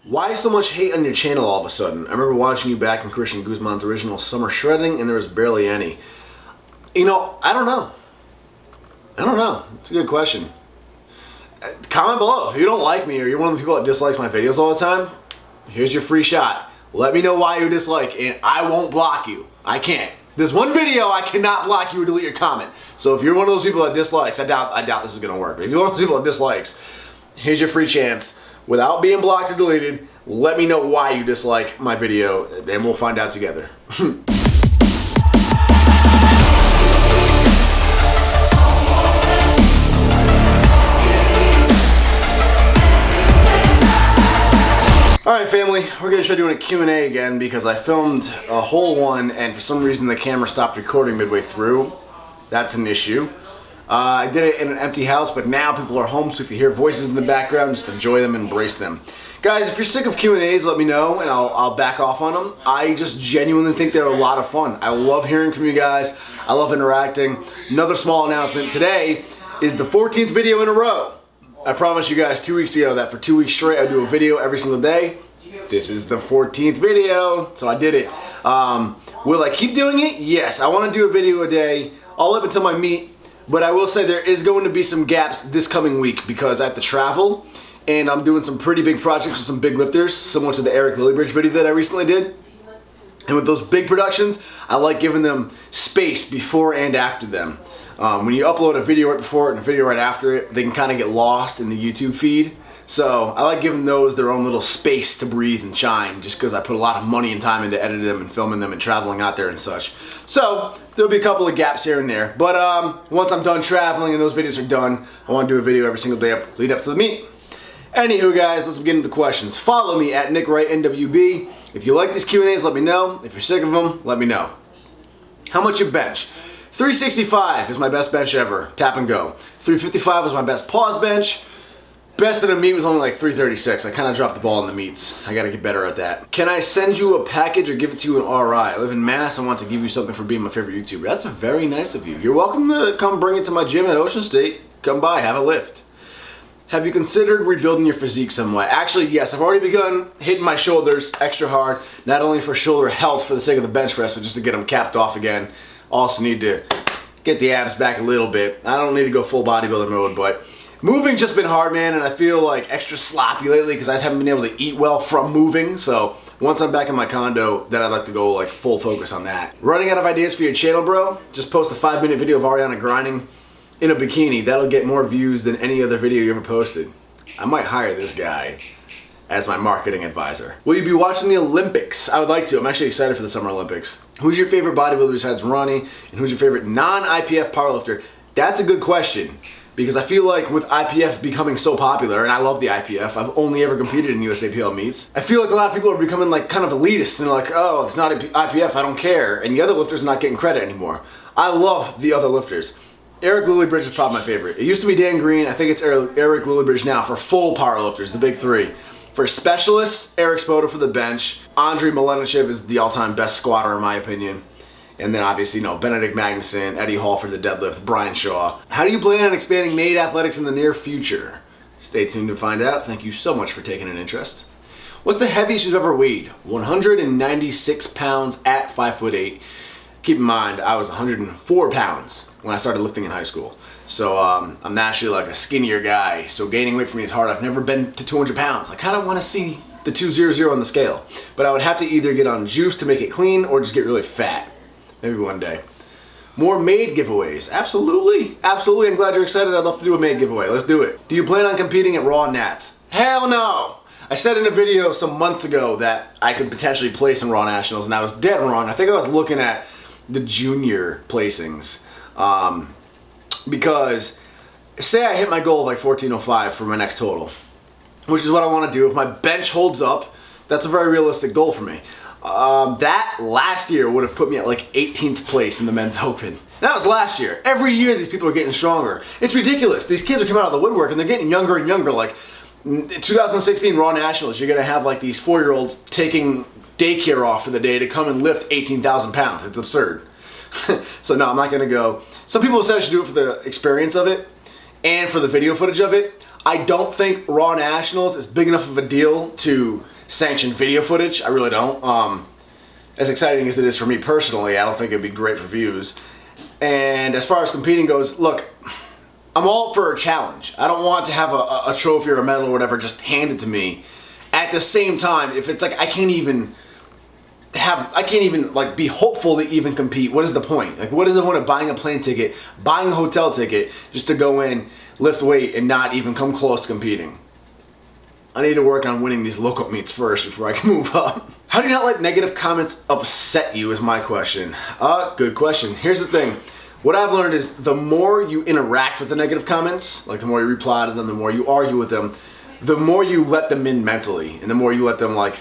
Why so much hate on your channel all of a sudden? I remember watching you back in Christian Guzman's original Summer Shredding and there was barely any. You know, I don't know. It's a good question. Comment below. If you don't like me or you're one of the people that dislikes my videos all the time, here's your free shot. Let me know why you dislike and I won't block you. I can't. This one video, I cannot block you or delete your comment. So if you're one of those people that dislikes, I doubt this is gonna work. But if you're one of those people that dislikes, here's your free chance. Without being blocked or deleted, let me know why you dislike my video and we'll find out together. Alright family, we're going to try doing a Q&A again because I filmed a whole one and for some reason the camera stopped recording midway through. That's an issue. I did it in an empty house, but now people are home, so if you hear voices in the background, just enjoy them and embrace them. Guys, if you're sick of Q&As, let me know and I'll back off on them. I just genuinely think they're a lot of fun. I love hearing from you guys. I love interacting. Another small announcement today is the 14th video in a row. I promised you guys 2 weeks ago that for 2 weeks straight I'd do a video every single day. This is the 14th video, so I did it. Will I keep doing it? Yes, I want to do a video a day, all up until my meet, but I will say there is going to be some gaps this coming week because I have to travel, and I'm doing some pretty big projects with some big lifters, similar to the Eric Lillybridge video that I recently did. And with those big productions, I like giving them space before and after them. When you upload a video right before it and a video right after it, they can kind of get lost in the YouTube feed. So I like giving those their own little space to breathe and shine just because I put a lot of money and time into editing them and filming them and traveling out there and such. So there'll be a couple of gaps here and there. But once I'm done traveling and those videos are done, I want to do a video every single day lead up to the meet. Anywho guys, let's begin with the questions. Follow me at NickWright_NWB. If you like these Q&As, let me know. If you're sick of them, let me know. How much you bench? 365 is my best bench ever, tap and go. 355 was my best pause bench. Best in a meet was only like 336. I kind of dropped the ball in the meets. I gotta get better at that. Can I send you a package or give it to you in RI? I live in Mass. I want to give you something for being my favorite YouTuber. That's very nice of you. You're welcome to come bring it to my gym at Ocean State. Come by, have a lift. Have you considered rebuilding your physique somewhat? Actually, yes. I've already begun hitting my shoulders extra hard, not only for shoulder health for the sake of the bench press, but just to get them capped off again. Also need to get the abs back a little bit. I don't need to go full bodybuilder mode, but moving just been hard, man, and I feel like extra sloppy lately because I just haven't been able to eat well from moving. So once I'm back in my condo, then I'd like to go like full focus on that. Running out of ideas for your channel, bro? Just post a 5-minute video of Ariana grinding in a bikini. That'll get more views than any other video you ever posted. I might hire this guy as my marketing advisor. Will you be watching the Olympics? I would like to. I'm actually excited for the Summer Olympics. Who's your favorite bodybuilder besides Ronnie? And who's your favorite non-IPF powerlifter? That's a good question because I feel like with IPF becoming so popular, and I love the IPF, I've only ever competed in USAPL meets. I feel like a lot of people are becoming like kind of elitist and like, oh, if it's not IPF, I don't care. And the other lifters are not getting credit anymore. I love the other lifters. Eric Lillybridge is probably my favorite. It used to be Dan Green. I think it's Eric Lillybridge now for full powerlifters, the big three. For specialists, Eric Spoda for the bench. Andrei Milenichev is the all-time best squatter in my opinion. And then obviously, you know, Benedict Magnuson, Eddie Hall for the deadlift, Brian Shaw. How do you plan on expanding MAID athletics in the near future? Stay tuned to find out. Thank you so much for taking an interest. What's the heaviest you've ever weighed? 196 pounds at 5'8". Keep in mind, I was 104 pounds when I started lifting in high school. So I'm naturally like a skinnier guy, so gaining weight for me is hard. I've never been to 200 pounds. I kind of want to see the 200 on the scale. But I would have to either get on juice to make it clean or just get really fat. Maybe one day. More MAID giveaways. Absolutely. Absolutely. I'm glad you're excited. I'd love to do a MAID giveaway. Let's do it. Do you plan on competing at Raw Nats? Hell no! I said in a video some months ago that I could potentially place in Raw Nationals, and I was dead wrong. I think I was looking at the junior placings. Because say I hit my goal of like 1405 for my next total, which is what I want to do. If my bench holds up, that's a very realistic goal for me. That last year would have put me at like 18th place in the men's open. That was last year. Every year these people are getting stronger. It's ridiculous. These kids are coming out of the woodwork and they're getting younger and younger. Like in 2016 Raw Nationals, you're gonna have like these 4-year-olds taking daycare off for the day to come and lift 18,000 pounds. It's absurd. So no, I'm not gonna go. Some people said I should do it for the experience of it and for the video footage of it. I don't think Raw Nationals is big enough of a deal to sanction video footage. I really don't. As exciting as it is for me personally, I don't think it'd be great for views. And as far as competing goes, look, I'm all for a challenge. I don't want to have a trophy or a medal or whatever just handed to me. At the same time, if it's like I can't even like be hopeful to even compete, what is the point? Like, what is the point of buying a plane ticket, buying a hotel ticket just to go in, lift weight, and not even come close to competing? I need to work on winning these local meets first before I can move up. How do you not let negative comments upset you is my question. Good question. Here's the thing. What I've learned is the more you interact with the negative comments, like the more you reply to them, the more you argue with them, the more you let them in mentally, and the more you let them like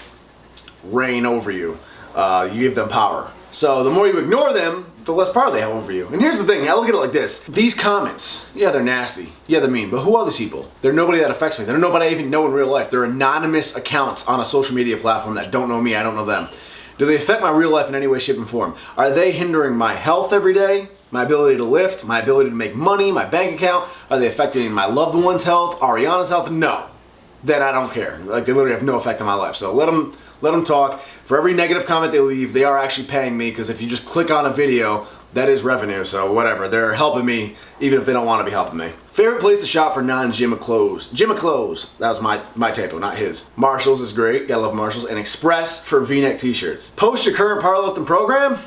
reign over you. You give them power. So the more you ignore them, the less power they have over you. And here's the thing, I look at it like this. These comments, yeah, they're nasty. Yeah, they're mean. But who are these people? They're nobody that affects me. They're nobody I even know in real life. They're anonymous accounts on a social media platform that don't know me, I don't know them. Do they affect my real life in any way, shape, and form? Are they hindering my health every day? My ability to lift? My ability to make money? My bank account? Are they affecting my loved one's health? Ariana's health? No. Then I don't care. Like, they literally have no effect on my life. So let them talk. For every negative comment they leave, they are actually paying me, because if you just click on a video, that is revenue. So whatever, they're helping me even if they don't want to be helping me. Favorite place to shop for non-gym clothes? Gym of clothes. That was my typo, not his. Marshalls is great. Gotta love Marshalls. And Express for V-neck t-shirts. Post your current powerlifting program?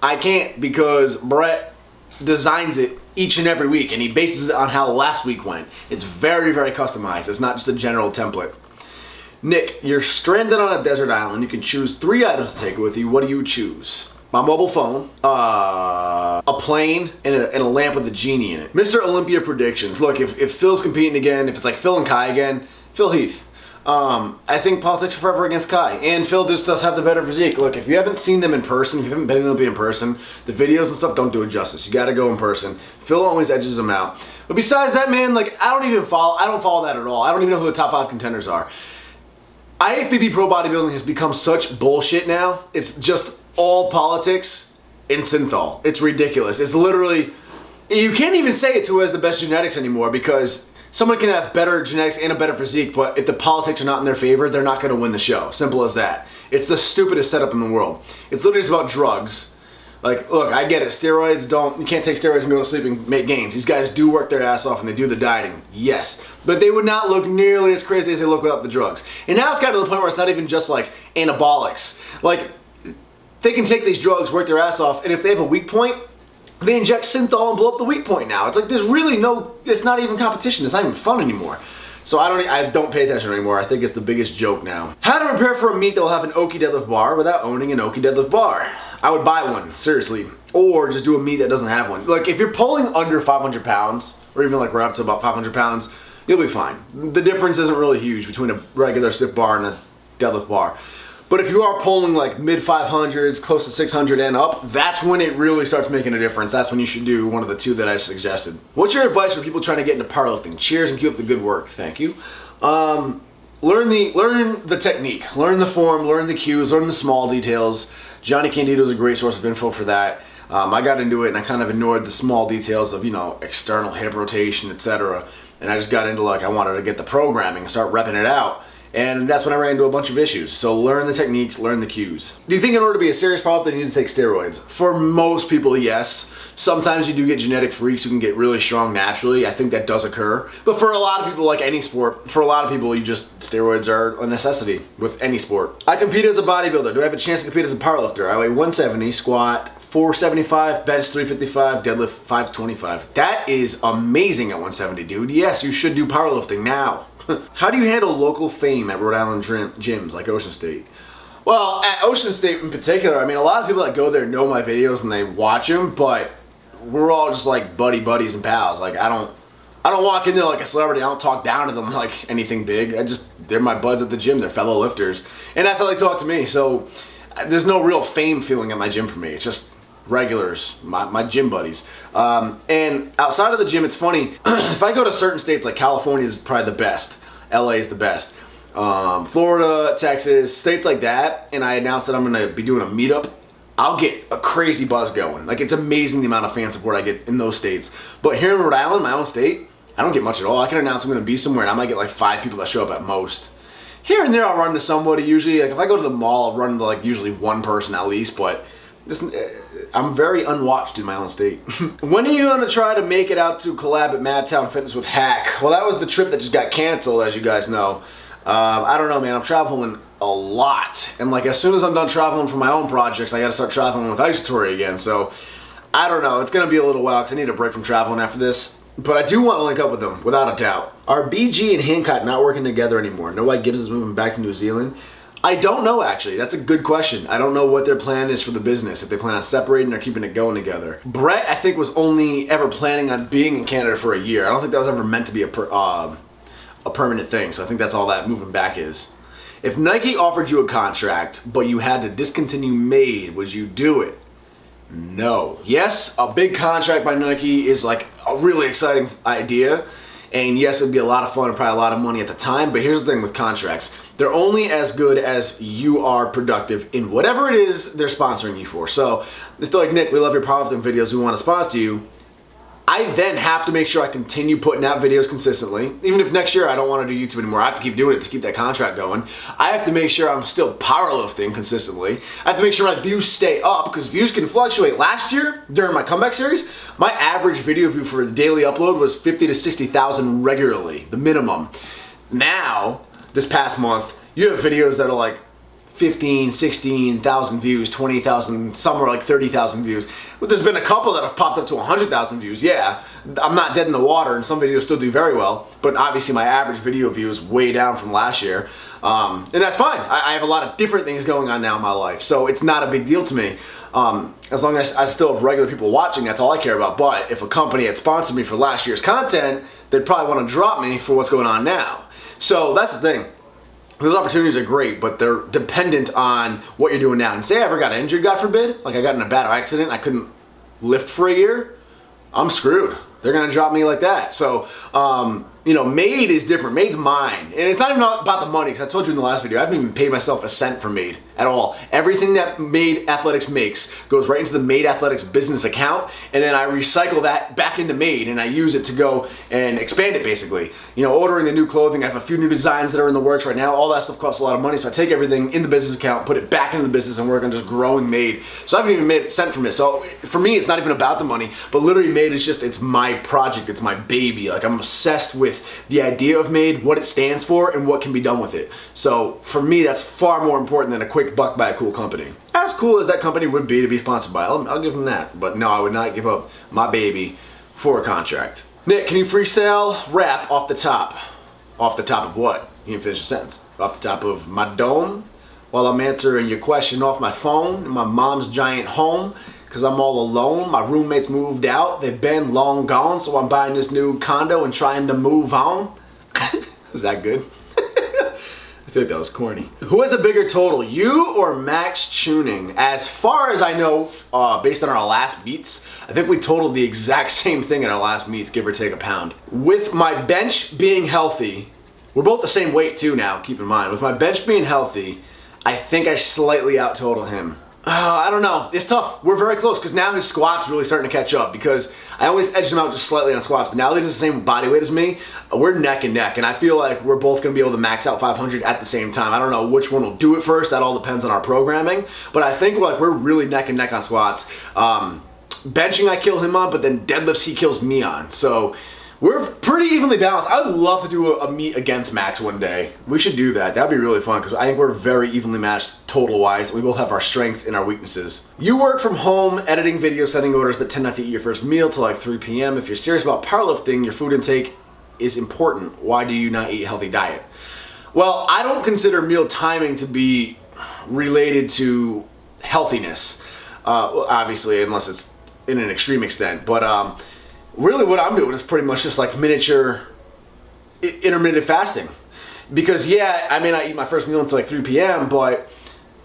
I can't, because Brett designs it each and every week, and he bases it on how last week went. It's very, very customized. It's not just a general template. Nick, you're stranded on a desert island. You can choose 3 items to take with you. What do you choose? My mobile phone, a plane, and a lamp with a genie in it. Mr. Olympia predictions. Look, if Phil's competing again, if it's like Phil and Kai again, Phil Heath. I think politics are forever against Kai, and Phil just does have the better physique. Look, if you haven't seen them in person, if you haven't been to Olympia in person, the videos and stuff don't do it justice. You gotta go in person. Phil always edges them out. But besides that, man, like, I don't follow that at all. I don't even know who the top 5 contenders are. IFBB Pro Bodybuilding has become such bullshit now. It's just all politics and synthol. It's ridiculous. It's literally, you can't even say it's who has the best genetics anymore, because someone can have better genetics and a better physique, but if the politics are not in their favor, they're not going to win the show. Simple as that. It's the stupidest setup in the world. It's literally just about drugs. Like, look, I get it. Steroids you can't take steroids and go to sleep and make gains. These guys do work their ass off and they do the dieting, yes. But they would not look nearly as crazy as they look without the drugs. And now it's gotten to the point where it's not even just like anabolics. Like, they can take these drugs, work their ass off, and if they have a weak point, they inject synthol and blow up the weak point now. It's like there's really it's not even competition. It's not even fun anymore. So I don't pay attention anymore. I think it's the biggest joke now. How to prepare for a meet that will have an Oki deadlift bar without owning an Oki deadlift bar? I would buy one, seriously. Or just do a meet that doesn't have one. Like, if you're pulling under 500 pounds, or even like we're up to about 500 pounds, you'll be fine. The difference isn't really huge between a regular stiff bar and a deadlift bar. But if you are pulling like mid 500s, close to 600 and up, that's when it really starts making a difference. That's when you should do one of the 2 that I suggested. What's your advice for people trying to get into powerlifting? Cheers and keep up the good work. Thank you. Learn the technique, learn the form, learn the cues, learn the small details. Johnny Candido is a great source of info for that. I got into it and I kind of ignored the small details of, external hip rotation, etc. And I just got into I wanted to get the programming and start repping it out. And that's when I ran into a bunch of issues. So learn the techniques, learn the cues. Do you think in order to be a serious powerlifter, you need to take steroids? For most people, yes. Sometimes you do get genetic freaks who can get really strong naturally. I think that does occur. But for a lot of people, like any sport, for a lot of people, steroids are a necessity with any sport. I compete as a bodybuilder. Do I have a chance to compete as a powerlifter? I weigh 170, squat 475, bench 355, deadlift 525. That is amazing at 170, dude. Yes, you should do powerlifting now. How do you handle local fame at Rhode Island gyms like Ocean State? Well, at Ocean State in particular, I mean, a lot of people that go there know my videos and they watch them, but we're all just like buddies and pals. Like, I don't walk in there like a celebrity. I don't talk down to them like anything big. They're my buds at the gym. They're fellow lifters, and that's how they talk to me. So there's no real fame feeling at my gym for me. It's just regulars, my gym buddies. And outside of the gym, it's funny, if I go to certain states, like California is probably the best, LA is the best, Florida, Texas, states like that, and I announce that I'm gonna be doing a meetup, I'll get a crazy buzz going. Like, it's amazing the amount of fan support I get in those states. But here in Rhode Island, my own state, I don't get much at all. I can announce I'm going to be somewhere and I might get like 5 people that show up at most. Here and there I'll run into somebody usually. Like if I go to the mall, I'll run into like usually one person at least, but I'm very unwatched in my own state. When are you going to try to make it out to collab at Madtown Fitness with Hack? Well, that was the trip that just got canceled, as you guys know. I don't know, man. I'm traveling a lot. And like as soon as I'm done traveling for my own projects, I got to start traveling with Isotory again. So I don't know. It's going to be a little while because I need a break from traveling after this. But I do want to link up with them, without a doubt. Are BG and Hancock not working together anymore? Know why Gibbs is moving back to New Zealand? I don't know, actually. That's a good question. I don't know what their plan is for the business, if they plan on separating or keeping it going together. Brett, I think, was only ever planning on being in Canada for a year. I don't think that was ever meant to be a permanent thing, so I think that's all that moving back is. If Nike offered you a contract, but you had to discontinue Made, would you do it? No. Yes, a big contract by Nike is like a really exciting idea. And yes, it'd be a lot of fun and probably a lot of money at the time, but here's the thing with contracts. They're only as good as you are productive in whatever it is they're sponsoring you for. So if they're like, Nick, we love your powerlifting videos, we want to sponsor you, I then have to make sure I continue putting out videos consistently. Even if next year I don't want to do YouTube anymore, I have to keep doing it to keep that contract going. I have to make sure I'm still powerlifting consistently. I have to make sure my views stay up because views can fluctuate. Last year, during my comeback series, my average video view for a daily upload was 50 to 60,000 regularly, the minimum. Now, this past month, you have videos that are like 15, 16,000 views, 20,000, some are like 30,000 views. But there's been a couple that have popped up to 100,000 views. Yeah, I'm not dead in the water and some videos still do very well, but obviously my average video view is way down from last year. And that's fine. I have a lot of different things going on now in my life, so it's not a big deal to me. As long as I still have regular people watching, that's all I care about. But if a company had sponsored me for last year's content, they'd probably want to drop me for what's going on now. So that's the thing. Those opportunities are great, but they're dependent on what you're doing now. And say I ever got injured, God forbid, like I got in a bad accident, I couldn't lift for a year, I'm screwed. They're gonna drop me like that. So, you know, Made is different. Made's mine. And it's not even about the money, because I told you in the last video, I haven't even paid myself a cent for Made at all. Everything that Made Athletics makes goes right into the Made Athletics business account, and then I recycle that back into Made, and I use it to go and expand it, basically. You know, ordering the new clothing, I have a few new designs that are in the works right now. All that stuff costs a lot of money, so I take everything in the business account, put it back into the business, and work on just growing Made. So I haven't even made a cent from it. So for me, it's not even about the money, but literally Made is just, it's my project, it's my baby. Like, I'm obsessed with the idea of Made, what it stands for, and what can be done with it. So for me, that's far more important than a quick buck by a cool company. As cool as that company would be to be sponsored by, I'll give them that. But no, I would not give up my baby for a contract. Nick, can you freestyle rap off the top? Off the top of what? You didn't finish the sentence. Off the top of my dome, while I'm answering your question off my phone in my mom's giant home, because I'm all alone. My roommates moved out. They've been long gone, so I'm buying this new condo and trying to move on. Is that good? I feel like that was corny. Who has a bigger total, you or Maxx Chewning? As far as I know, based on our last meets, I think we totaled the exact same thing at our last meets, give or take a pound. With my bench being healthy, we're both the same weight too now, keep in mind. With my bench being healthy, I think I slightly out-total him. I don't know. It's tough. We're very close because now his squat's really starting to catch up because I always edged him out just slightly on squats, but now that he's the same body weight as me, we're neck and neck, and I feel like we're both going to be able to max out 500 at the same time. I don't know which one will do it first. That all depends on our programming, but I think we're really neck and neck on squats. Benching I kill him on, but then deadlifts he kills me on. So we're pretty evenly balanced. I would love to do a meet against Maxx one day. We should do that. That'd be really fun because I think we're very evenly matched total-wise. We both have our strengths and our weaknesses. You work from home, editing videos, sending orders, but tend not to eat your first meal till like 3 p.m. If you're serious about powerlifting, your food intake is important. Why do you not eat a healthy diet? Well, I don't consider meal timing to be related to healthiness, obviously, unless it's in an extreme extent. But really what I'm doing is pretty much just like miniature intermittent fasting. Because yeah, I may not eat my first meal until like 3 p.m., but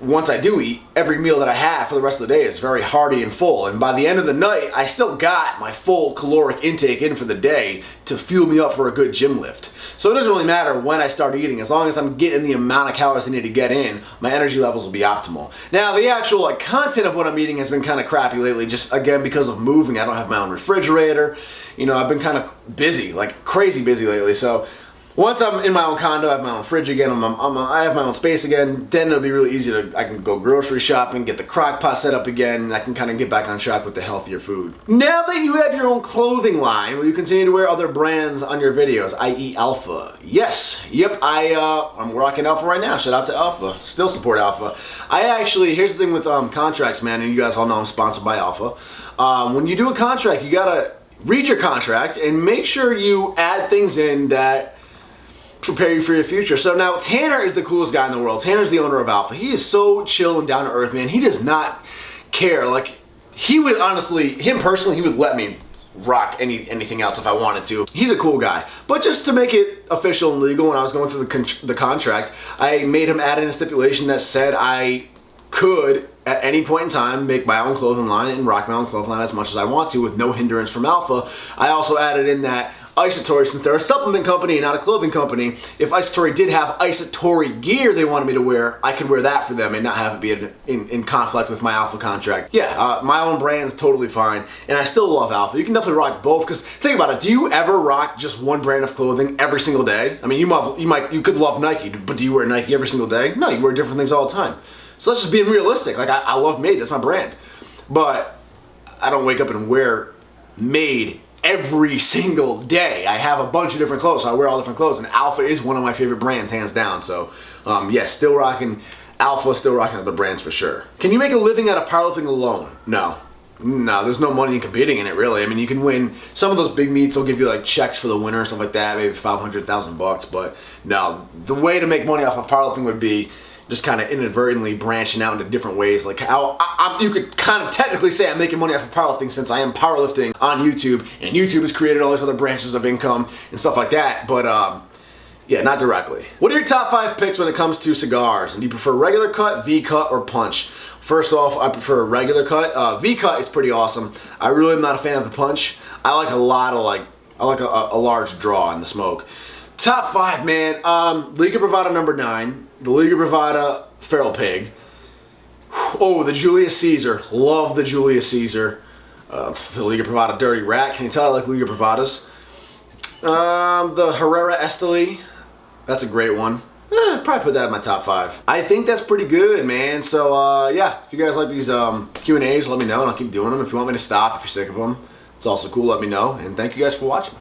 once I do eat, every meal that I have for the rest of the day is very hearty and full. And by the end of the night, I still got my full caloric intake in for the day to fuel me up for a good gym lift. So it doesn't really matter when I start eating. As long as I'm getting the amount of calories I need to get in, my energy levels will be optimal. Now, the actual content of what I'm eating has been kind of crappy lately, just again because of moving. I don't have my own refrigerator. You know, I've been kind of busy, like crazy busy lately. So once I'm in my own condo, I have my own fridge again, I have my own space again, then it'll be really easy I can go grocery shopping, get the crock pot set up again, and I can kind of get back on track with the healthier food. Now that you have your own clothing line, will you continue to wear other brands on your videos, i.e. Alpha? Yes. Yep, I'm rocking Alpha right now. Shout out to Alpha. Still support Alpha. Here's the thing with contracts, man, and you guys all know I'm sponsored by Alpha. When you do a contract, you gotta read your contract and make sure you add things in that prepare you for your future. So now Tanner is the coolest guy in the world. Tanner's the owner of Alpha. He is so chill and down to earth, man. He does not care. Like, he would honestly, him personally, he would let me rock anything else if I wanted to. He's a cool guy. But just to make it official and legal, when I was going through the contract, I made him add in a stipulation that said I could at any point in time make my own clothing line and rock my own clothing line as much as I want to with no hindrance from Alpha. I also added in that Isotory, since they're a supplement company and not a clothing company, if Isotory did have Isotory gear they wanted me to wear, I could wear that for them and not have it be in conflict with my Alpha contract. Yeah, my own brand's totally fine, and I still love Alpha. You can definitely rock both, because think about it, do you ever rock just one brand of clothing every single day? I mean, you could love Nike, but do you wear Nike every single day? No, you wear different things all the time. So that's just being realistic. Like, I love Made, that's my brand. But I don't wake up and wear Made every single day. I have a bunch of different clothes, so I wear all different clothes, and Alpha is one of my favorite brands, hands down. So, yes, still rocking Alpha, still rocking other brands for sure. Can you make a living out of powerlifting alone? No. No, there's no money in competing in it, really. I mean, you can win. Some of those big meets will give you like checks for the winner and stuff like that, maybe 500,000 bucks. But no, the way to make money off of powerlifting would be just kind of inadvertently branching out into different ways. Like how you could kind of technically say I'm making money off of powerlifting, since I am powerlifting on YouTube, and YouTube has created all these other branches of income and stuff like that. But yeah, not directly. What are your top 5 picks when it comes to cigars? And do you prefer regular cut, V cut, or punch? First off, I prefer a regular cut. V cut is pretty awesome. I really am not a fan of the punch. I like a lot of a large draw in the smoke. Top 5, man. Liga Bravada number 9. The Liga Bravada Feral Pig. Oh, the Julius Caesar. Love the Julius Caesar. The Liga Bravada Dirty Rat. Can you tell I like Liga Bravadas? The Herrera Esteli. That's a great one. Probably put that in my top 5. I think that's pretty good, man. So, yeah, if you guys like these Q&As, let me know, and I'll keep doing them. If you want me to stop, if you're sick of them, it's also cool, let me know. And thank you guys for watching.